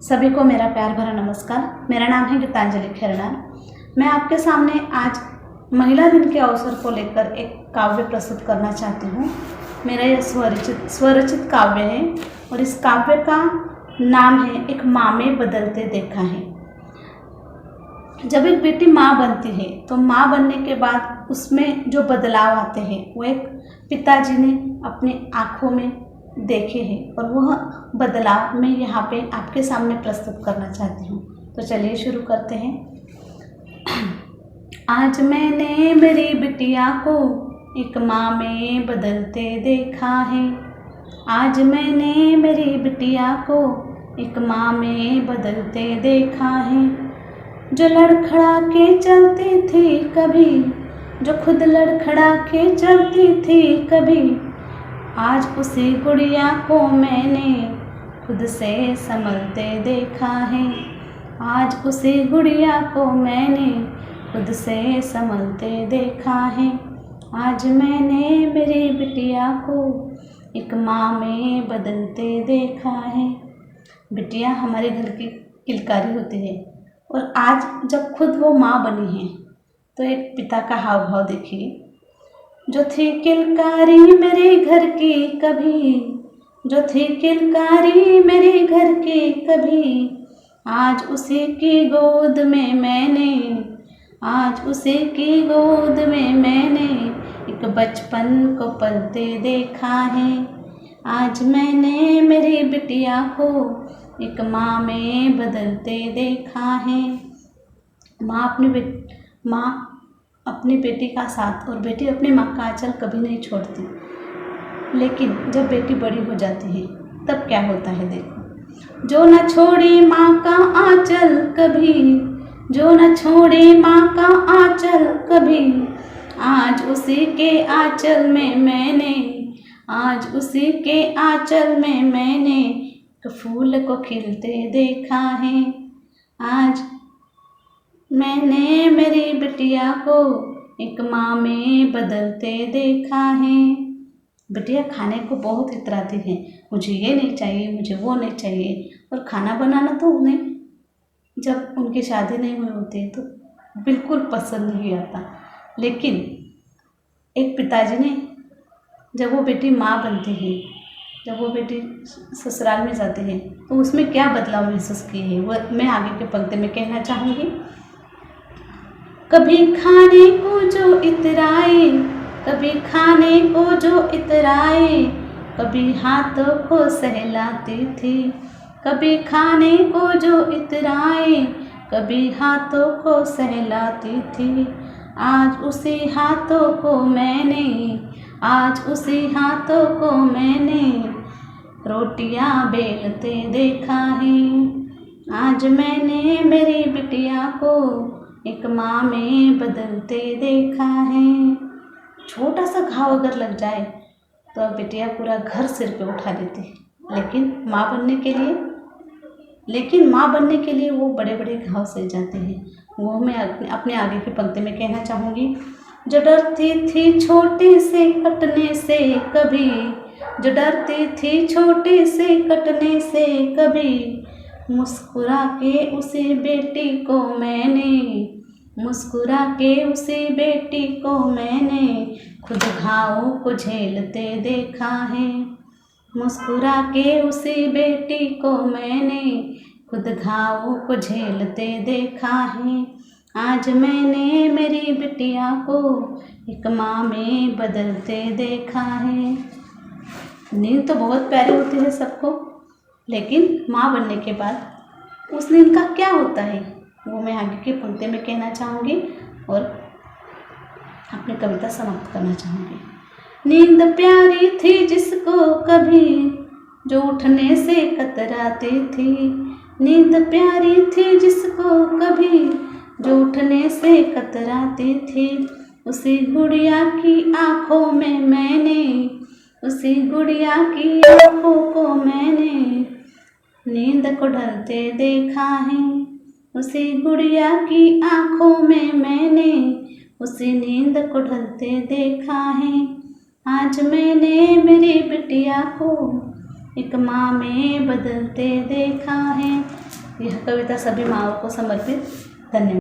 सभी को मेरा प्यार भरा नमस्कार। मेरा नाम है गीतांजलि खेरनार। मैं आपके सामने आज महिला दिन के अवसर को लेकर एक काव्य प्रस्तुत करना चाहती हूँ। मेरा यह स्वरचित काव्य है और इस काव्य का नाम है एक माँ में बदलते देखा है। जब एक बेटी माँ बनती है तो माँ बनने के बाद उसमें जो बदलाव आते हैं वो एक पिताजी ने अपनी आँखों में देखे हैं और वह बदलाव मैं यहाँ पे आपके सामने प्रस्तुत करना चाहती हूँ। तो चलिए शुरू करते हैं। आज मैंने मेरी बिटिया को एक माँ में बदलते देखा है। आज मैंने मेरी बिटिया को एक माँ में बदलते देखा है। जो लड़खड़ा के चलती थी कभी, जो खुद लड़खड़ा के चलती थी कभी, आज उसी गुड़िया को मैंने खुद से संभलते देखा है। आज उसी गुड़िया को मैंने खुद से संभलते देखा है। आज मैंने मेरी बिटिया को एक माँ में बदलते देखा है। बिटिया हमारे घर की किलकारी होती है और आज जब खुद वो माँ बनी है तो एक पिता का हाव भाव देखिए। जो थी किलकारी मेरे घर की कभी, जो थी किलकारी मेरे घर की कभी, आज उसी की गोद में मैंने, आज उसी की गोद में मैंने एक बचपन को पलते देखा है। आज मैंने मेरी बिटिया को एक माँ में बदलते देखा है। माँ अपनी बेटी का साथ और बेटी अपनी माँ का आंचल कभी नहीं छोड़ती, लेकिन जब बेटी बड़ी हो जाती है तब क्या होता है देखो। जो न छोड़े माँ का आंचल कभी, जो न छोड़े माँ का आंचल कभी, आज उसी के आंचल में मैंने, आज उसी के आंचल में मैंने एक फूल को खिलते देखा है। आज मैंने मेरी बिटिया को एक माँ में बदलते देखा है। बिटिया खाने को बहुत इतराती है, मुझे ये नहीं चाहिए, मुझे वो नहीं चाहिए। और खाना बनाना तो उन्हें जब उनकी शादी नहीं हुई होती तो बिल्कुल पसंद नहीं आता। लेकिन एक पिताजी ने जब वो बेटी माँ बनती है, जब वो बेटी ससुराल में जाती है तो उसमें क्या बदलाव महसूस किए हैं वो मैं आगे के पंक्ति में कहना चाहूँगी। कभी खाने को जो इतराए, कभी खाने को जो इतराए, कभी हाथों को सहलाती थी, कभी खाने को जो इतराए, कभी हाथों को सहलाती थी। आज उसी हाथों को मैंने, आज उसी हाथों को मैंने रोटियां बेलते देखा है। आज मैंने मेरी बिटिया को एक माँ में बदलते देखा है। छोटा सा घाव अगर लग जाए तो बिटिया पूरा घर सिर पे उठा लेती है, लेकिन माँ बनने के लिए वो बड़े बड़े घाव सह जाते हैं। वो मैं अपने आगे की पंक्ति में कहना चाहूँगी। जो डरती थी छोटे से कटने से कभी, जो डरती थी छोटे से कटने से कभी, मुस्कुरा के उसी बेटी को मैंने, मुस्कुरा के उसी बेटी को मैंने खुद घावों को झेलते देखा है। मुस्कुरा के उसी बेटी को मैंने खुद घावों को झेलते देखा है। आज मैंने मेरी बिटिया को एक माँ में बदलते देखा है। नींद तो बहुत प्यारी होती है सबको, लेकिन माँ बनने के बाद उस नींद का क्या होता है वो मैं आगे की पंक्ति में कहना चाहूँगी और अपनी कविता समाप्त करना चाहूँगी। नींद प्यारी थी जिसको कभी, जो उठने से कतराती थी, नींद प्यारी थी जिसको कभी, जो उठने से कतराती थी, उसी गुड़िया की आँखों में मैंने, उसी गुड़िया की आँखों को मैंने नींद को ढलते देखा है। उसी गुड़िया की आँखों में मैंने उसी नींद को ढलते देखा है। आज मैंने मेरी बिटिया को एक माँ में बदलते देखा है। यह कविता सभी माँओं को समर्पित। धन्यवाद।